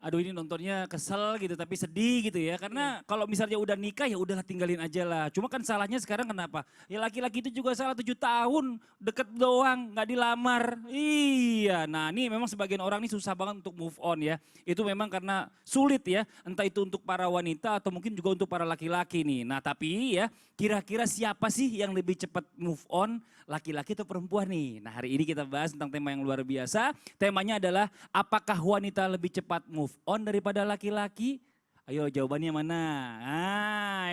aduh ini nontonnya kesel gitu tapi sedih gitu ya. Karena kalau misalnya udah nikah ya udahlah tinggalin aja lah. Cuma kan salahnya sekarang kenapa? Ya laki-laki itu juga salah 7 tahun deket doang nggak dilamar. Iya, nah ini memang sebagian orang ini susah banget untuk move on ya. Itu memang karena sulit ya. Entah itu untuk para wanita atau mungkin juga untuk para laki-laki nih. Nah tapi ya kira-kira siapa sih yang lebih cepat move on? Laki-laki atau perempuan nih? Nah hari ini kita bahas tentang tema yang luar biasa. Temanya adalah apakah wanita lebih cepat move on daripada laki-laki? Ayo jawabannya mana?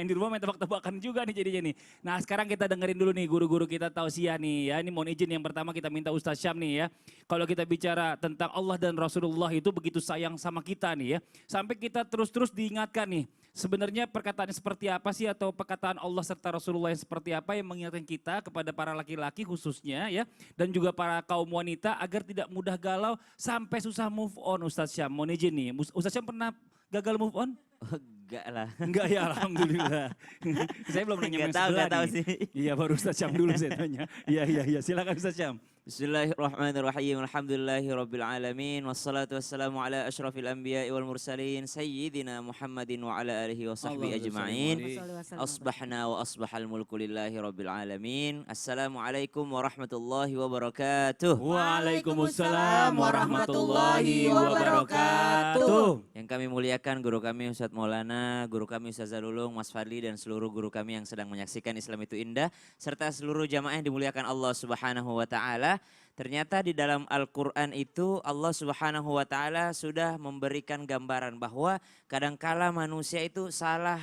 Yang di rumah main tebak-tebakan juga nih jadinya nih. Nah sekarang kita dengerin dulu nih guru-guru kita tausiah nih ya. Ini mohon izin yang pertama kita minta Ustaz Syam nih ya. Kalau kita bicara tentang Allah dan Rasulullah itu begitu sayang sama kita nih ya. Sampai kita terus-terus diingatkan nih. Sebenarnya perkataannya seperti apa sih atau perkataan Allah serta Rasulullah yang seperti apa yang mengingatkan kita kepada para laki-laki khususnya ya. Dan juga para kaum wanita agar tidak mudah galau sampai susah move on Ustaz Syam. Mohon izin nih, Ustaz Syam pernah gagal move on? Oh, enggak lah. Enggak ya alhamdulillah. Saya belum nanya yang sebelah Enggak tahu nih. sih. Iya baru Ustaz Syam dulu saya tanya. Iya silakan Ustaz Syam. Bismillahirrahmanirrahim. Alhamdulillahirabbil alamin wassalatu wassalamu ala asyrafil anbiya'i wal mursalin sayyidina Muhammadin wa ala alihi wa sahbihi ajma'in. Asbahna wa asbahal mulku lillahi rabbil alamin. Assalamualaikum warahmatullahi wabarakatuh. Waalaikumsalam warahmatullahi wabarakatuh. Yang kami muliakan guru kami Ustadz Maulana, guru kami Ustaz Zalulung, Mas Fadli dan seluruh guru kami yang sedang menyaksikan Islam itu indah serta seluruh jamaah yang dimuliakan Allah Subhanahu wa taala. Ternyata di dalam Al-Qur'an itu Allah Subhanahu wa taala sudah memberikan gambaran bahwa kadangkala manusia itu salah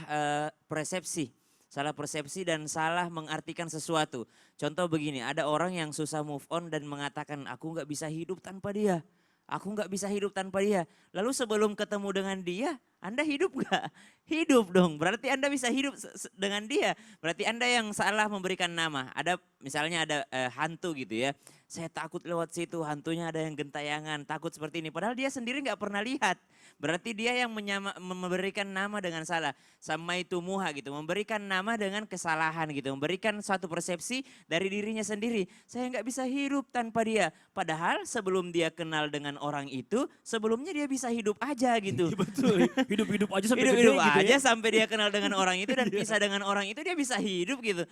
persepsi. Salah persepsi dan salah mengartikan sesuatu. Contoh begini, ada orang yang susah move on dan mengatakan aku nggak bisa hidup tanpa dia. Aku nggak bisa hidup tanpa dia. Lalu sebelum ketemu dengan dia, Anda hidup nggak? Hidup dong. Berarti Anda bisa hidup dengan dia. Berarti Anda yang salah memberikan nama. Ada misalnya ada hantu gitu ya. Saya takut lewat situ, hantunya ada yang gentayangan, takut seperti ini. Padahal dia sendiri nggak pernah lihat. Berarti dia yang memberikan nama dengan salah. Sama itu muha gitu, memberikan nama dengan kesalahan gitu. Memberikan suatu persepsi dari dirinya sendiri. Saya nggak bisa hidup tanpa dia. Padahal sebelum dia kenal dengan orang itu, sebelumnya dia bisa hidup aja gitu. Betul, hidup-hidup aja sampai Hidup-hidup gede gitu aja ya. sampai dia kenal dengan orang itu dan pisah dengan orang itu dia bisa hidup gitu.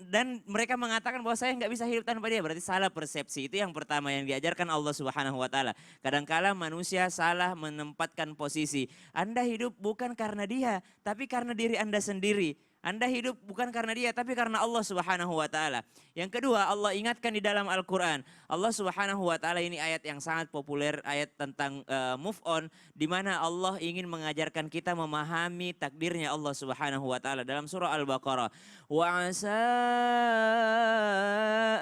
Dan mereka mengatakan bahwa saya nggak bisa hidup tanpa dia, berarti salah persepsi. Itu yang pertama yang diajarkan Allah Subhanahu wa taala. Kadangkala manusia salah menempatkan posisi. Anda hidup bukan karena dia, tapi karena diri Anda sendiri. Anda hidup bukan karena dia, tapi karena Allah Subhanahu wa taala. Yang kedua, Allah ingatkan di dalam Al-Qur'an. Allah Subhanahu wa taala ini ayat yang sangat populer, ayat tentang move on, di mana Allah ingin mengajarkan kita memahami takdirnya Allah Subhanahu wa taala dalam surah Al-Baqarah. Wa asa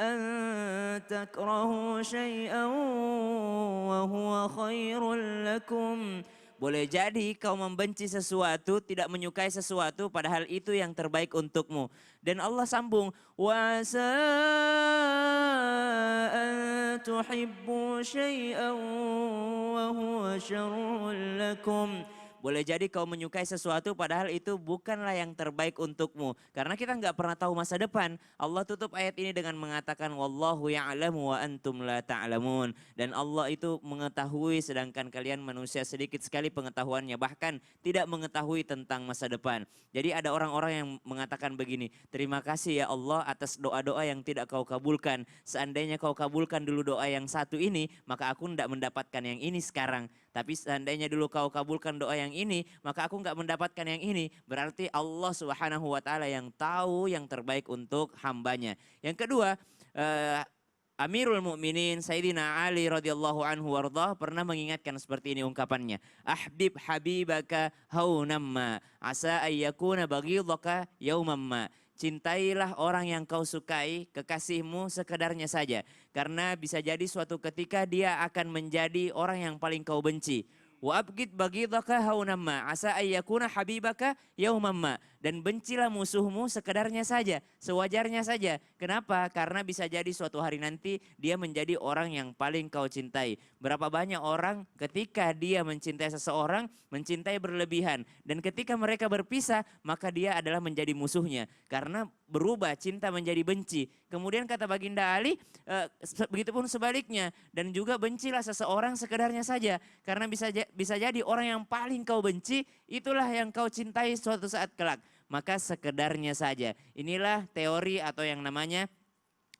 an takrahu syai'an wa huwa khairul lakum. Boleh jadi kau membenci sesuatu, tidak menyukai sesuatu, padahal itu yang terbaik untukmu. Dan Allah sambung, wa asa an tuhibbu syai'an wa huwa syarrul lakum. Boleh jadi kau menyukai sesuatu padahal itu bukanlah yang terbaik untukmu. Karena kita nggak pernah tahu masa depan. Allah tutup ayat ini dengan mengatakan wallahu ya'lamu wa antum la ta'lamun. Dan Allah itu mengetahui sedangkan kalian manusia sedikit sekali pengetahuannya. Bahkan tidak mengetahui tentang masa depan. Jadi ada orang-orang yang mengatakan begini. Terima kasih ya Allah atas doa-doa yang tidak kau kabulkan. Seandainya kau kabulkan dulu doa yang satu ini, maka aku tidak mendapatkan yang ini sekarang. Tapi seandainya dulu kau kabulkan doa yang ini, maka aku nggak mendapatkan yang ini. Berarti Allah Subhanahu wa taala yang tahu yang terbaik untuk hambanya. Yang kedua, Amirul Mukminin Sayyidina Ali radhiyallahu anhu warḍah pernah mengingatkan seperti ini ungkapannya. Ahbib habibaka haunamma asa ayyakuna baghidaka yaumamma. Cintailah orang yang kau sukai, kekasihmu sekedarnya saja. Karena bisa jadi suatu ketika dia akan menjadi orang yang paling kau benci. Wa abghid baghidaka haunamma asa ayyakuna habibaka yaumamma. Dan bencilah musuhmu sekedarnya saja, sewajarnya saja. Kenapa? Karena bisa jadi suatu hari nanti dia menjadi orang yang paling kau cintai. Berapa banyak orang ketika dia mencintai seseorang, mencintai berlebihan. Dan ketika mereka berpisah, maka dia adalah menjadi musuhnya. Karena berubah cinta menjadi benci. Kemudian kata Baginda Ali, begitupun sebaliknya. Dan juga bencilah seseorang sekedarnya saja. Karena bisa jadi orang yang paling kau benci, itulah yang kau cintai suatu saat kelak. Maka sekedarnya saja. Inilah teori atau yang namanya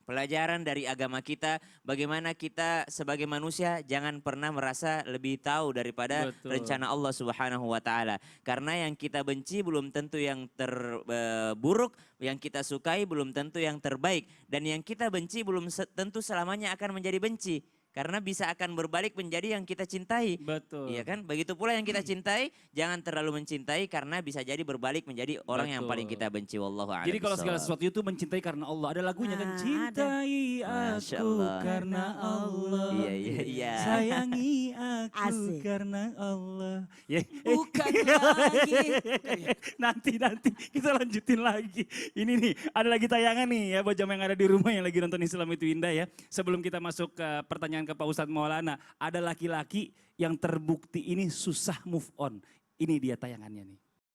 pelajaran dari agama kita. Bagaimana kita sebagai manusia jangan pernah merasa lebih tahu daripada Betul. rencana Allah Subhanahu wa taala. Karena yang kita benci belum tentu yang terburuk, yang kita sukai belum tentu yang terbaik, dan yang kita benci belum tentu selamanya akan menjadi benci. Karena bisa akan berbalik menjadi yang kita cintai. Betul. Iya kan? Begitu pula yang kita cintai, jangan terlalu mencintai karena bisa jadi berbalik menjadi orang yang paling Betul. kita benci. Wallahu a'lam Jadi kalau segala bishawab. sesuatu itu mencintai karena Allah. Ada lagunya kan, Nah, cintai Masya aku Allah. karena Allah. Iya, iya, iya. Sayangi aku Asik. karena Allah. Ya, Bukan lagi. nanti kita lanjutin lagi. Ini nih ada lagi tayangan nih ya buat jamaah yang ada di rumah yang lagi nonton Islam itu Indah ya. Sebelum kita masuk ke pertanyaan ke Pak Ustadz Maulana, ada laki-laki yang terbukti ini susah move on. Ini dia tayangannya nih.